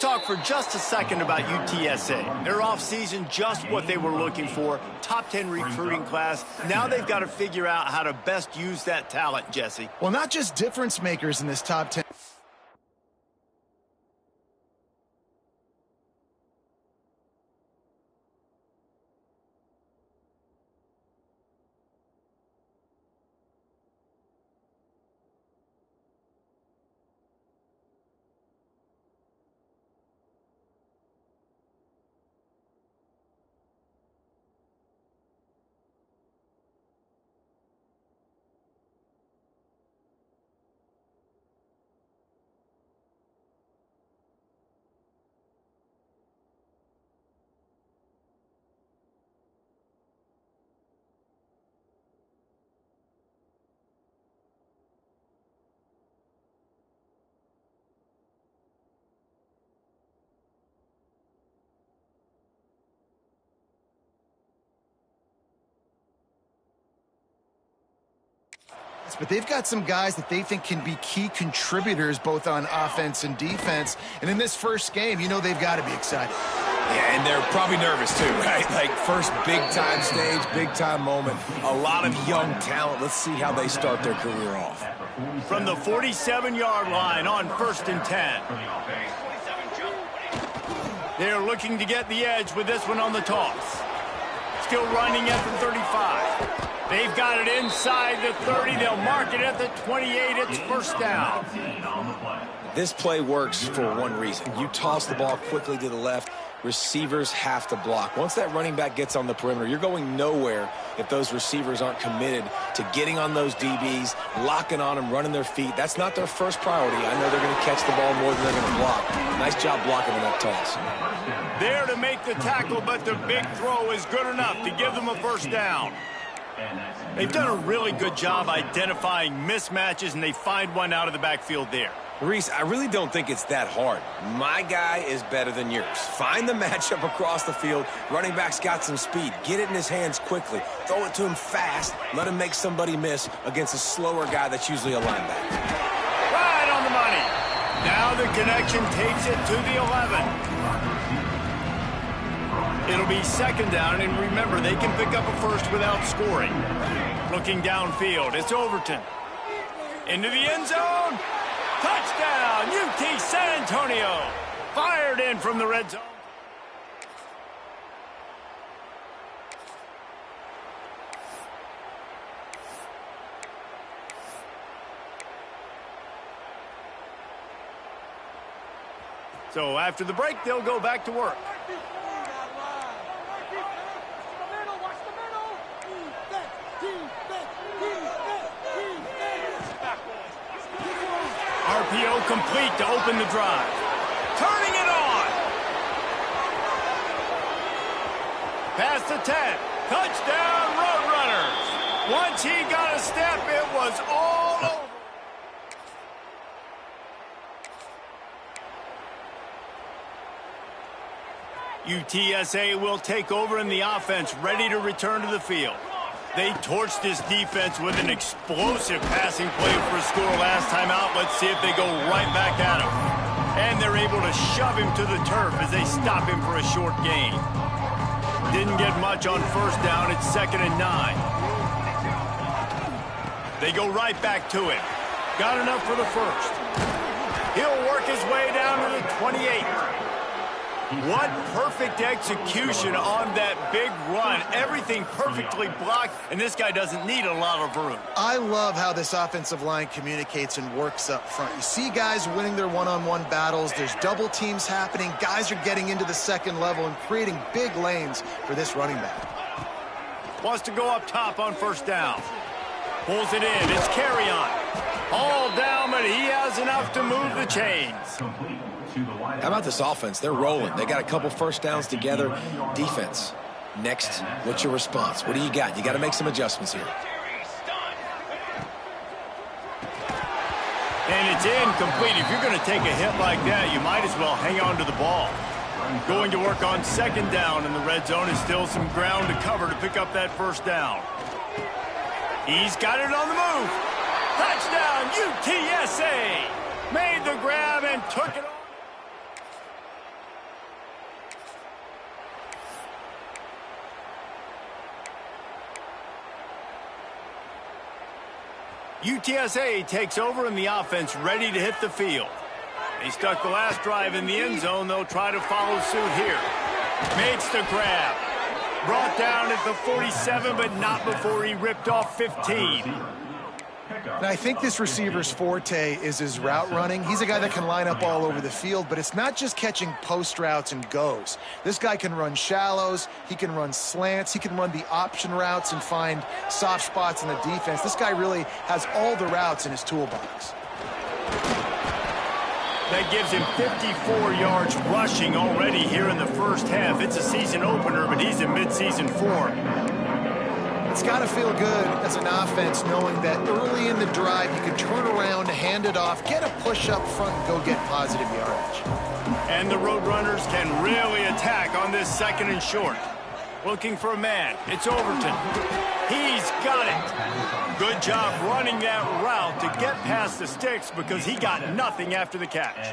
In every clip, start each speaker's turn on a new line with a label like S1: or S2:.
S1: talk for just a second about UTSA. Their offseason, just what they were looking for. Top 10 recruiting class. Now they've got to figure out how to best use that talent, Jesse.
S2: Well, not just difference makers in this top 10. But they've got some guys that they think can be key contributors both on offense and defense. And in this first game, you know they've got to be excited.
S3: Yeah, and they're probably nervous too, right? Like first big-time stage, big-time moment. A lot of young talent. Let's see how they start their career off.
S1: From the 47-yard line on 1st and 10. They're looking to get the edge with this one on the toss. Still running at the 35. They've got it inside the 30. They'll mark it at the 28. It's first down.
S3: This play works for one reason. You toss the ball quickly to the left. Receivers have to block. Once that running back gets on the perimeter, you're going nowhere if those receivers aren't committed to getting on those DBs, locking on them, running their feet. That's not their first priority. I know they're going to catch the ball more than they're going to block. Nice job blocking on that toss.
S1: There to make the tackle, but the big throw is good enough to give them a first down. They've done a really good job identifying mismatches, and they find one out of the backfield there.
S3: Reese, I really don't think it's that hard. My guy is better than yours. Find the matchup across the field. Running back's got some speed. Get it in his hands quickly. Throw it to him fast. Let him make somebody miss against a slower guy that's usually a linebacker.
S1: Right on the money. Now the connection takes it to the 11. It'll be second down, and remember, they can pick up a first without scoring. Looking downfield, it's Overton. Into the end zone. Touchdown, UT San Antonio. Fired in from the red zone. So after the break, they'll go back to work. RPO complete to open the drive. Turning it on. Past the 10. Touchdown, Roadrunners. Once he got a step, it was all over. UTSA will take over in the offense, ready to return to the field. They torched this defense with an explosive passing play for a score last time out. Let's see if they go right back at him. And they're able to shove him to the turf as they stop him for a short gain. Didn't get much on first down. It's 2nd and 9. They go right back to him. Got enough for the first. He'll work his way down to the 28. What perfect execution on that big run. Everything perfectly blocked, and this guy doesn't need a lot of room.
S2: I love how this offensive line communicates and works up front. You see guys winning their one-on-one battles. There's double teams happening. Guys are getting into the second level and creating big lanes for this running back.
S1: Wants to go up top on first down. Pulls it in. It's carry on. All down, but he has enough to move the chains.
S3: How about this offense? They're rolling. They got a couple first downs together. Defense. Next, what's your response? What do you got? You got to make some adjustments here.
S1: And it's incomplete. If you're going to take a hit like that, you might as well hang on to the ball. Going to work on second down in the red zone is still some ground to cover to pick up that first down. He's got it on the move. Touchdown, UTSA. Made the grab and took it on. UTSA takes over in the offense, ready to hit the field. They stuck the last drive in the end zone. They'll try to follow suit here. Makes the grab. Brought down at the 47, but not before he ripped off 15.
S2: And I think this receiver's forte is his route running. He's a guy that can line up all over the field, but it's not just catching post routes and goes. This guy can run shallows, he can run slants, he can run the option routes and find soft spots in the defense. This guy really has all the routes in his toolbox.
S1: That gives him 54 yards rushing already here in the first half. It's a season opener, but he's in midseason form.
S2: It's got to feel good as an offense knowing that early in the drive you can turn around, hand it off, get a push up front, and go get positive yardage.
S1: And the Roadrunners can really attack on this second and short. Looking for a man. It's Overton. He's got it. Good job running that route to get past the sticks because he got nothing after the catch.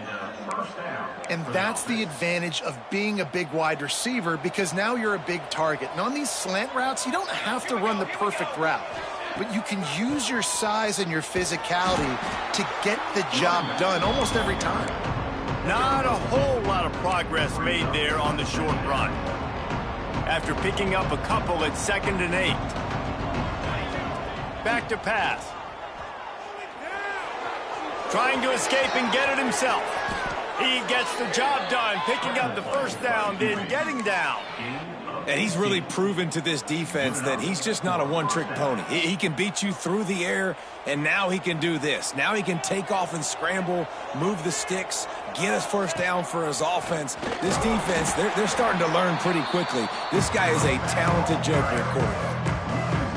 S2: And that's the advantage of being a big wide receiver because now you're a big target. And on these slant routes, you don't have to run the perfect route, but you can use your size and your physicality to get the job done almost every time.
S1: Not a whole lot of progress made there on the short run. After picking up a couple at 2nd and 8. Back to pass. Trying to escape and get it himself. He gets the job done, picking up the first down, then getting down.
S3: And he's really proven to this defense that he's just not a one-trick pony. He can beat you through the air, and now he can do this. Now he can take off and scramble, move the sticks, get us first down for his offense. This defense, they're starting to learn pretty quickly. This guy is a talented joker at quarterback.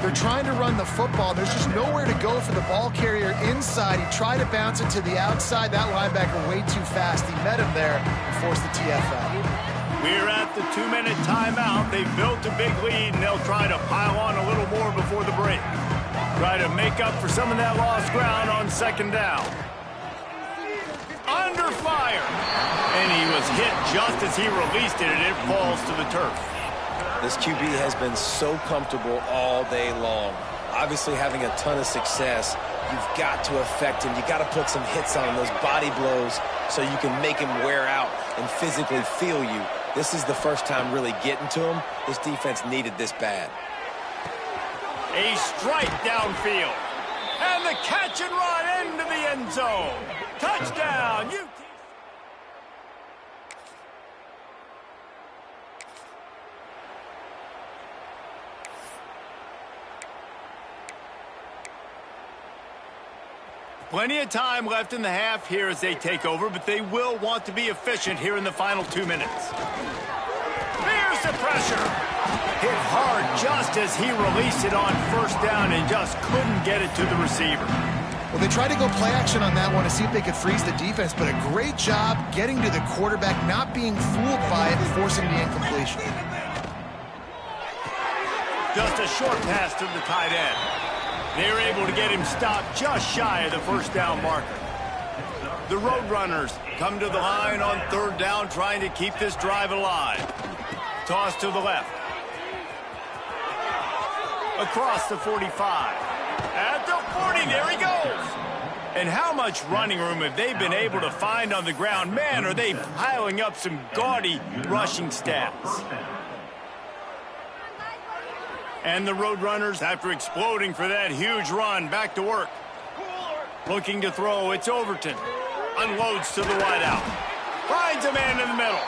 S2: They're trying to run the football. There's just nowhere to go for the ball carrier inside. He tried to bounce it to the outside. That linebacker way too fast. He met him there and forced the TFL.
S1: We're at the 2-minute timeout. They've built a big lead, and they'll try to pile on a little more before the break. Try to make up for some of that lost ground on 2nd down. Under fire. And he was hit just as he released it, and it falls to the turf.
S3: This QB has been so comfortable all day long. Obviously having a ton of success. You've got to affect him. You got to put some hits on him, those body blows, so you can make him wear out and physically feel you. This is the first time really getting to him. This defense needed this bad.
S1: A strike downfield. And the catch and run into the end zone. Touchdown, UT. Plenty of time left in the half here as they take over, but they will want to be efficient here in the final 2 minutes. There's the pressure. Hit hard just as he released it on first down and just couldn't get it to the receiver.
S2: Well, they tried to go play action on that one to see if they could freeze the defense, but a great job getting to the quarterback, not being fooled by it and forcing the incompletion.
S1: Just a short pass to the tight end. They're able to get him stopped just shy of the first down marker. The Roadrunners come to the line on 3rd down, trying to keep this drive alive. Toss to the left. Across the 45. At the 40, there he goes. And how much running room have they been able to find on the ground? Man, are they piling up some gaudy rushing stats. And the Roadrunners, after exploding for that huge run, back to work. Looking to throw, it's Overton. Unloads to the wideout. Finds a man in the middle.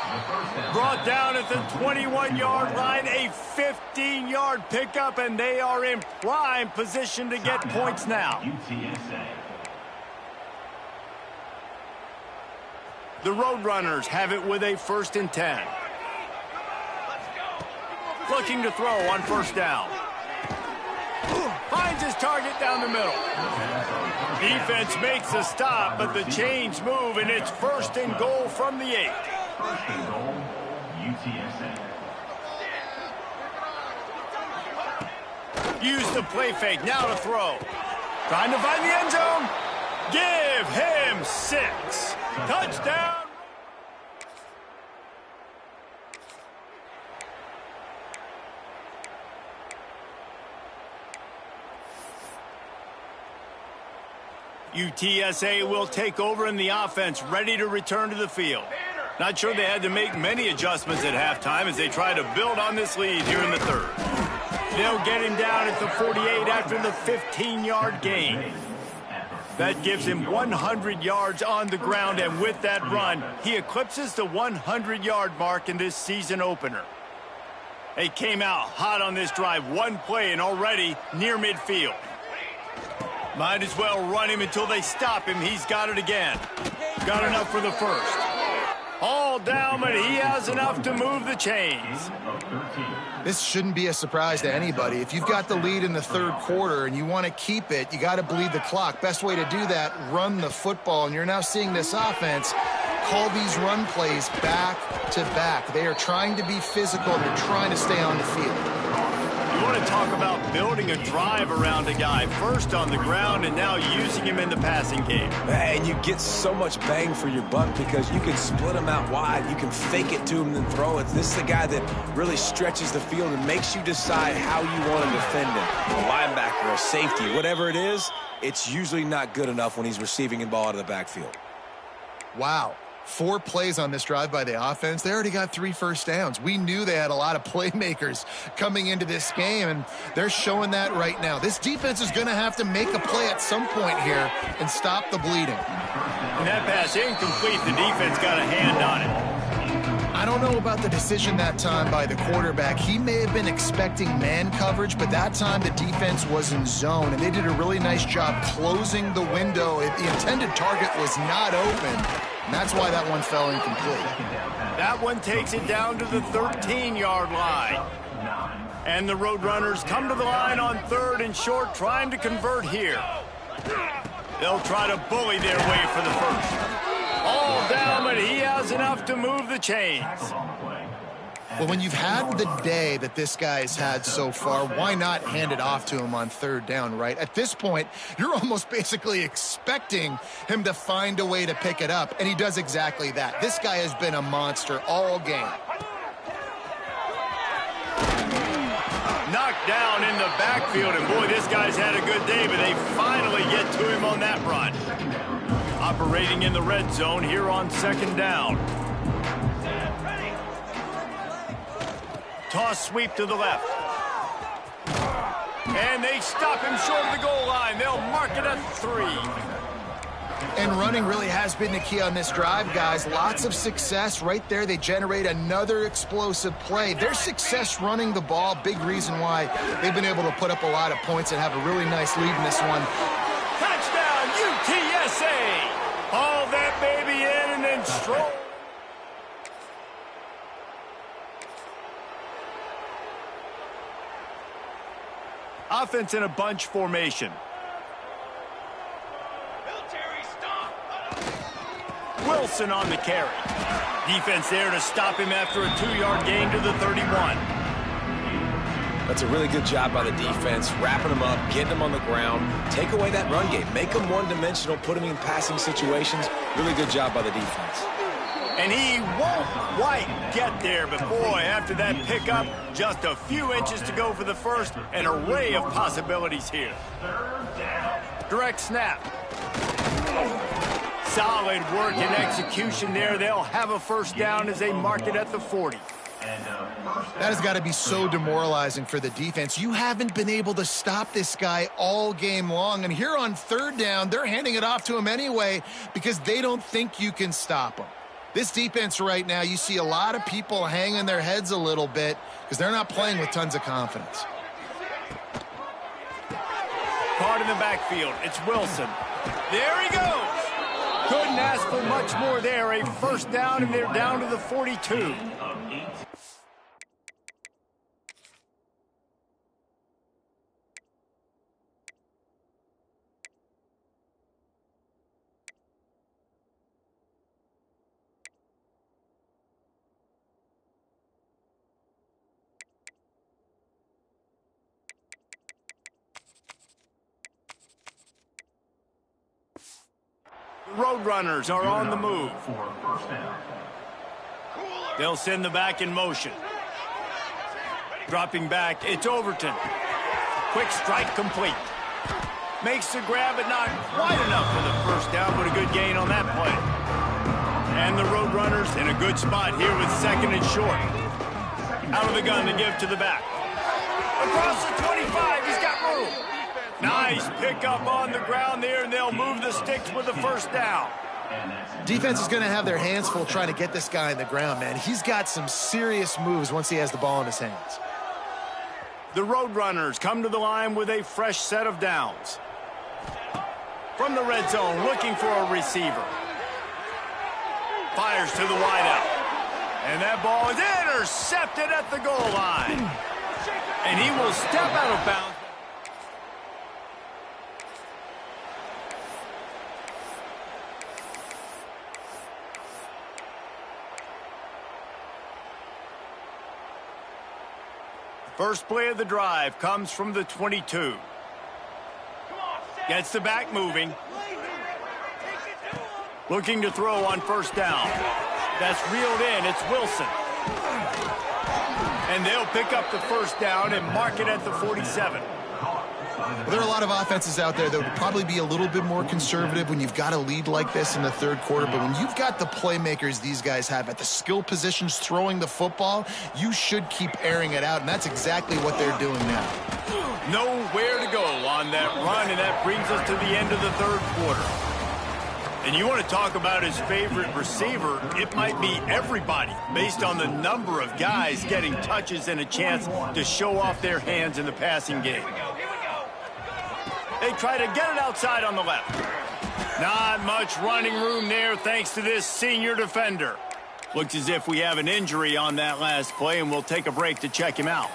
S1: Brought down at the 21-yard line, a 15-yard pickup, and they are in prime position to get points now. The Roadrunners have it with a 1st and 10. Looking to throw on first down. Finds his target down the middle. Defense makes a stop, but the chains move, and it's 1st and goal from the 8. Use the play fake, now to throw. Trying to find the end zone. Give him 6. Touchdown. UTSA will take over in the offense, ready to return to the field. Not sure they had to make many adjustments at halftime as they try to build on this lead here in the third. They'll get him down at the 48 after the 15-yard gain. That gives him 100 yards on the ground, and with that run, he eclipses the 100-yard mark in this season opener. They came out hot on this drive, one play and already near midfield. Might as well run him until they stop him. He's got it again. Got enough for the first. All down, but he has enough to move the chains.
S2: This shouldn't be a surprise to anybody. If you've got the lead in the third quarter and you want to keep it, you got to bleed the clock. Best way to do that, run the football. And you're now seeing this offense call these run plays back to back. They are trying to be physical. They're trying to stay on the field.
S1: You want to talk about building a drive around a guy, first on the ground and now using him in the passing game.
S3: And you get so much bang for your buck because you can split him out wide. You can fake it to him and then throw it. This is the guy that really stretches the field and makes you decide how you want to defend him. A linebacker, a safety, whatever it is, it's usually not good enough when he's receiving the ball out of the backfield.
S2: Wow. 4 plays on this drive by the offense. They already got 3 first downs. We knew they had a lot of playmakers coming into this game, and they're showing that right now. This defense is going to have to make a play at some point here and stop the bleeding.
S1: And that pass incomplete. The defense got a hand on it.
S2: I don't know about the decision that time by the quarterback. He may have been expecting man coverage, but that time the defense was in zone, and they did a really nice job closing the window. The intended target was not open. And that's why that one fell incomplete.
S1: That one takes it down to the 13-yard line. And the Roadrunners come to the line on 3rd and short, trying to convert here. They'll try to bully their way for the first. All down, but he has enough to move the chains.
S2: Well, when you've had the day that this guy's had so far, why not hand it off to him on 3rd down, right? At this point, you're almost basically expecting him to find a way to pick it up, and he does exactly that. This guy has been a monster all game.
S1: Knocked down in the backfield, and boy, this guy's had a good day, but they finally get to him on that run. Operating in the red zone here on 2nd down. Toss sweep to the left. And they stop him short of the goal line. They'll mark it at 3.
S2: And running really has been the key on this drive, guys. Lots of success right there. They generate another explosive play. Their success running the ball, big reason why they've been able to put up a lot of points and have a really nice lead in this one.
S1: Touchdown, UTSA! Haul that baby in and then stroll. Offense in a bunch formation. Wilson on the carry. Defense there to stop him after a 2-yard gain to the 31.
S3: That's a really good job by the defense, wrapping them up, getting them on the ground, take away that run game, make them one-dimensional, put them in passing situations. Really good job by the defense.
S1: And he won't quite get there, but boy, after that pickup, just a few inches to go for the first. An array of possibilities here. Direct snap. Solid work and execution there. They'll have a first down as they mark it at the 40.
S2: That has got to be so demoralizing for the defense. You haven't been able to stop this guy all game long. And here on 3rd down, they're handing it off to him anyway because they don't think you can stop him. This defense right now, you see a lot of people hanging their heads a little bit because they're not playing with tons of confidence.
S1: Caught in the backfield. It's Wilson. There he goes. Couldn't ask for much more there. A first down, and they're down to the 42. Roadrunners are on the move. They'll send the back in motion. Dropping back, it's Overton. Quick strike complete. Makes the grab, but not quite enough for the first down, but a good gain on that play. And the Roadrunners in a good spot here with second and short. Out of the gun to give to the back. Across the 25, he's got room. Nice pickup on the ground there, and they'll move the sticks with the first down.
S2: Defense is going to have their hands full trying to get this guy in the ground, man. He's got some serious moves once he has the ball in his hands.
S1: The Roadrunners come to the line with a fresh set of downs. From the red zone, looking for a receiver. Fires to the wideout. And that ball is intercepted at the goal line. And he will step out of bounds. First play of the drive comes from the 22. Gets the back moving. Looking to throw on first down. That's reeled in. It's Wilson. And they'll pick up the first down and mark it at the 47.
S2: Well, there are a lot of offenses out there that would probably be a little bit more conservative when you've got a lead like this in the third quarter. But when you've got the playmakers these guys have at the skill positions throwing the football, you should keep airing it out. And that's exactly what they're doing now.
S1: Nowhere to go on that run, and that brings us to the end of the third quarter. And you want to talk about his favorite receiver, it might be everybody, based on the number of guys getting touches and a chance to show off their hands in the passing game. They try to get it outside on the left. Not much running room there thanks to this senior defender. Looks as if we have an injury on that last play, and we'll take a break to check him out.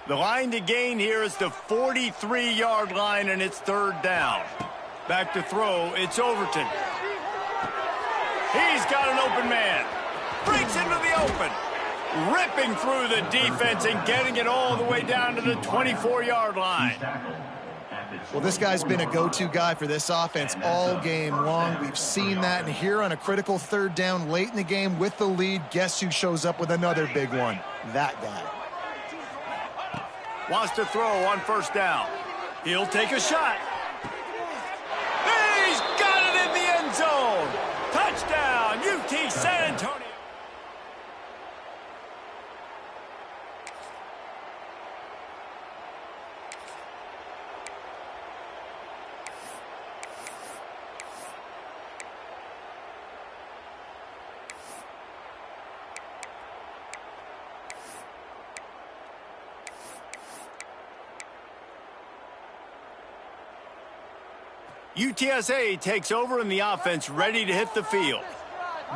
S1: The line to gain here is the 43-yard line, and it's third down. Back to throw, it's Overton. He's got an open man. Breaks into the open. Ripping through the defense and getting it all the way down to the 24-yard line.
S2: Well, this guy's been a go-to guy for this offense all game long. We've seen that, and here on a critical third down late in the game with the lead, guess who shows up with another big one? That guy.
S1: Wants to throw on first down. He'll take a shot. He's got it in the end zone. Touchdown, UT San Antonio. UTSA takes over in the offense, ready to hit the field.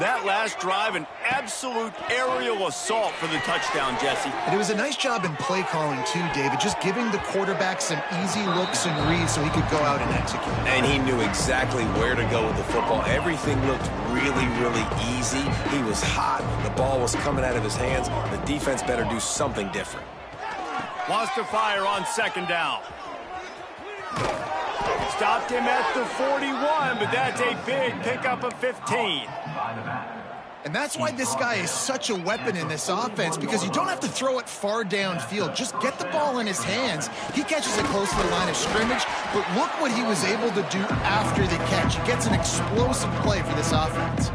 S1: That last drive, an absolute aerial assault for the touchdown, Jesse.
S2: And it was a nice job in play calling, too, David, just giving the quarterback some easy looks and reads so he could go out and execute.
S3: And he knew exactly where to go with the football. Everything looked really, really easy. He was hot. The ball was coming out of his hands. The defense better do something different.
S1: Wants to fire on second down. Stopped him at the 41, but that's a big pickup of 15.
S2: And that's why this guy is such a weapon in this offense, because you don't have to throw it far downfield. Just get the ball in his hands. He catches it close to the line of scrimmage, but look what he was able to do after the catch. He gets an explosive play for this offense.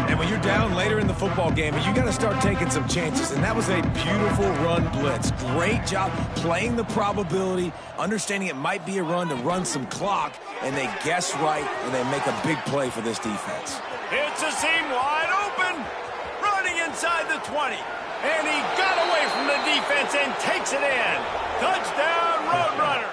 S3: And when you're down later in the football game, you got to start taking some chances. And that was a beautiful run blitz. Great job playing the probability, understanding it might be a run to run some clock, and they guess right, and they make a big play for this defense.
S1: It's a seam wide open, running inside the 20. And he got away from the defense and takes it in. Touchdown, Roadrunner.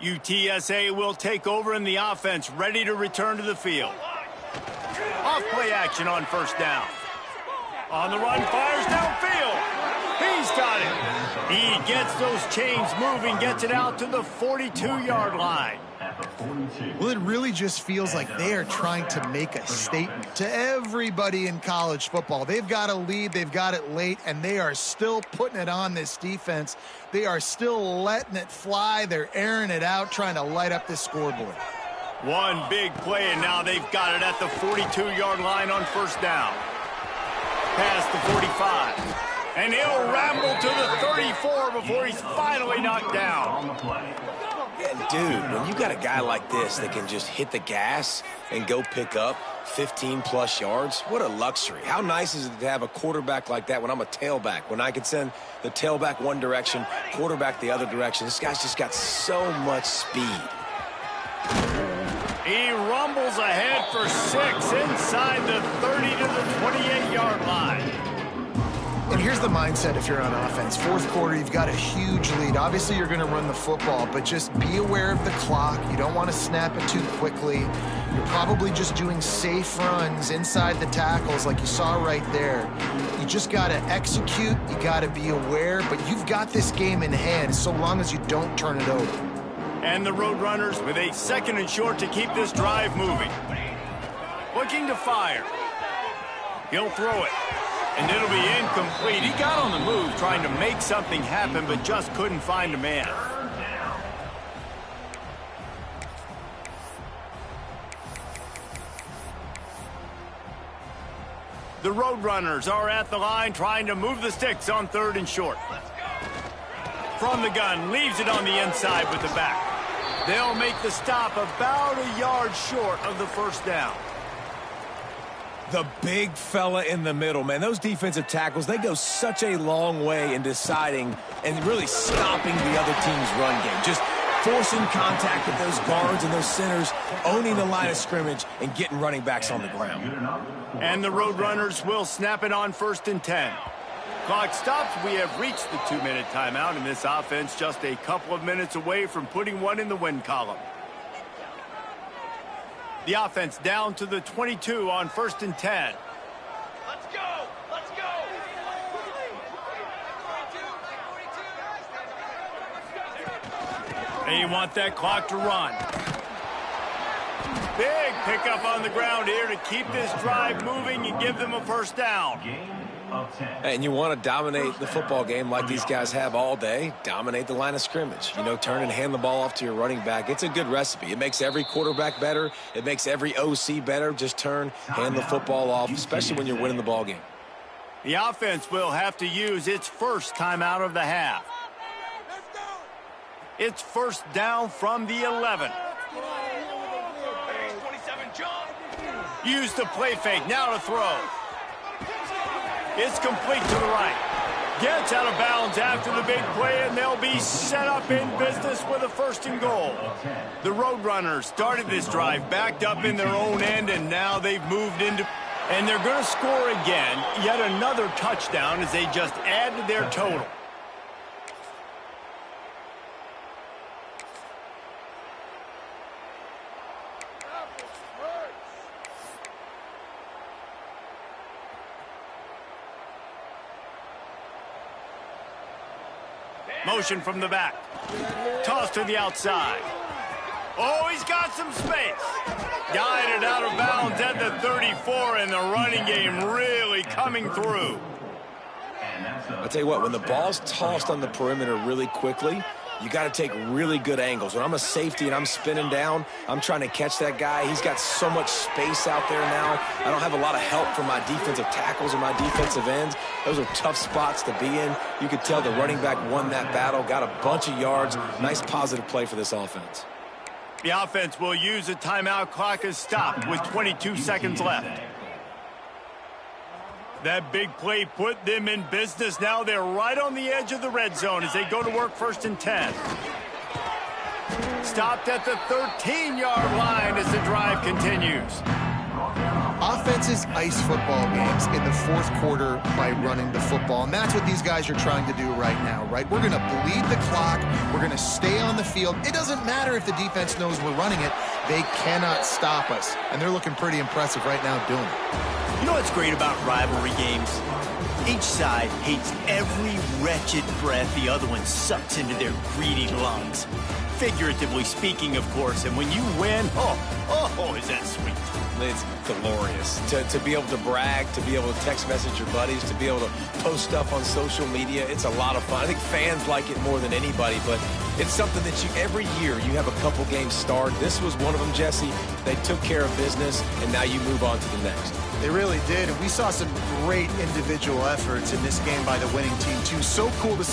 S1: UTSA will take over in the offense, ready to return to the field. Off play action on first down. On the run, fires downfield. He's got it. He gets those chains moving, gets it out to the 42-yard line.
S2: Well, it really just feels like they are trying to make a statement to everybody in college football. They've got a lead, they've got it late, and they are still putting it on this defense. They are still letting it fly. They're airing it out, trying to light up this scoreboard.
S1: One big play, and now they've got it at the 42-yard line on first down. Past the 45. And he'll ramble to the 34 before he's finally knocked down.
S3: And dude, when you got a guy like this that can just hit the gas and go pick up 15-plus yards, what a luxury. How nice is it to have a quarterback like that when I'm a tailback, when I can send the tailback one direction, quarterback the other direction. This guy's just got so much speed.
S1: He rumbles ahead for 6 inside the 30 to the 28-yard line.
S2: And here's the mindset if you're on offense. Fourth quarter, you've got a huge lead. Obviously, you're going to run the football, but just be aware of the clock. You don't want to snap it too quickly. You're probably just doing safe runs inside the tackles like you saw right there. You just got to execute. You got to be aware, but you've got this game in hand so long as you don't turn it over.
S1: And the Roadrunners with a 2nd and short to keep this drive moving. Looking to fire. He'll throw it. And it'll be incomplete. He got on the move trying to make something happen, but just couldn't find a man. The Roadrunners are at the line trying to move the sticks on 3rd and short. From the gun, leaves it on the inside with the back. They'll make the stop about a yard short of the first down.
S3: The big fella in the middle, man. Those defensive tackles, they go such a long way in deciding and really stopping the other team's run game. Just forcing contact with those guards and those centers, owning the line of scrimmage, and getting running backs on the ground.
S1: And the Roadrunners will snap it on 1st and 10. Clock stops. We have reached the 2-minute timeout, and this offense just a couple of minutes away from putting one in the win column. The offense down to the 22 on 1st and 10.
S4: Let's go! Let's go!
S1: They want that clock to run. Big pickup on the ground here to keep this drive moving and give them a first down.
S3: And you want to dominate the football game like these guys have all day. Dominate the line of scrimmage. You know, turn and hand the ball off to your running back. It's a good recipe. It makes every quarterback better. It makes every OC better. Just turn, hand the football off, especially when you're winning the ball game.
S1: The offense will have to use its first timeout of the half. It's first down from the 11. Use the play fake. Now to throw. It's complete to the right. Gets out of bounds after the big play, and they'll be set up in business with a 1st and goal. The Roadrunners started this drive backed up in their own end, and now they've moved into... And they're going to score again. Yet another touchdown as they just add to their total. Motion from the back. Toss to the outside. Oh, he's got some space. Guided out of bounds at the 34, and the running game really coming through.
S3: I'll tell you what, when the ball's tossed on the perimeter really quickly, you got to take really good angles. When I'm a safety and I'm spinning down, I'm trying to catch that guy. He's got so much space out there now. I don't have a lot of help from my defensive tackles or my defensive ends. Those are tough spots to be in. You could tell the running back won that battle, got a bunch of yards. Nice positive play for this offense.
S1: The offense will use a timeout. Clock is stopped with 22 seconds left. That big play put them in business. Now they're right on the edge of the red zone as they go to work 1st and 10. Stopped at the 13-yard line as the drive continues.
S2: Offenses ice football games in the fourth quarter by running the football, and that's what these guys are trying to do right now, right? We're going to bleed the clock. We're going to stay on the field. It doesn't matter if the defense knows we're running it. They cannot stop us, and they're looking pretty impressive right now doing it.
S1: You know what's great about rivalry games? Each side hates every wretched breath the other one sucks into their greedy lungs. Figuratively speaking, of course, and when you win, oh, is that sweet.
S3: It's glorious. To be able to brag, to be able to text message your buddies, to be able to post stuff on social media, it's a lot of fun. I think fans like it more than anybody, but it's something that every year you have a couple games start. This was one of them, Jesse. They took care of business, and now you move on to the next.
S2: They really did, and we saw some great individual efforts in this game by the winning team, too. So cool to see